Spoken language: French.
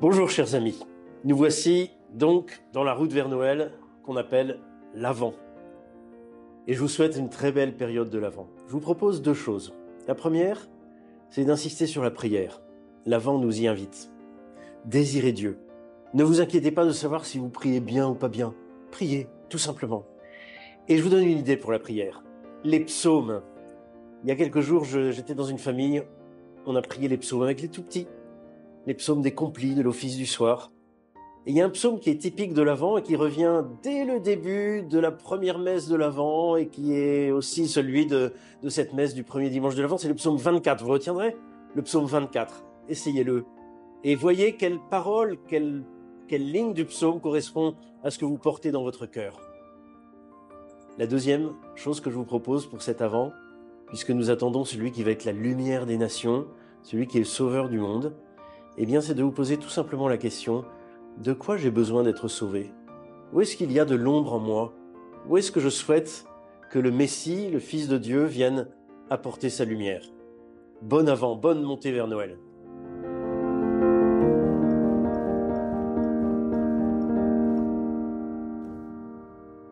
Bonjour chers amis, nous voici donc dans la route vers Noël qu'on appelle l'Avent. Et je vous souhaite une très belle période de l'Avent. Je vous propose deux choses. La première, c'est d'insister sur la prière. L'Avent nous y invite. Désirez Dieu. Ne vous inquiétez pas de savoir si vous priez bien ou pas bien. Priez, tout simplement. Et je vous donne une idée pour la prière. Les psaumes. Il y a quelques jours, j'étais dans une famille, on a prié les psaumes avec les tout petits. Les psaumes des complis de l'office du soir. Et il y a un psaume qui est typique de l'Avent et qui revient dès le début de la première messe de l'Avent et qui est aussi celui de cette messe du premier dimanche de l'Avent, c'est le psaume 24. Vous retiendrez? Le psaume 24. Essayez-le. Et voyez quelle parole, quelle ligne du psaume correspond à ce que vous portez dans votre cœur. La deuxième chose que je vous propose pour cet Avent, puisque nous attendons celui qui va être la lumière des nations, celui qui est le sauveur du monde, eh bien, c'est de vous poser tout simplement la question, de quoi j'ai besoin d'être sauvé? Où est-ce qu'il y a de l'ombre en moi? Où est-ce que je souhaite que le Messie, le Fils de Dieu, vienne apporter sa lumière? Bon Avent, bonne montée vers Noël.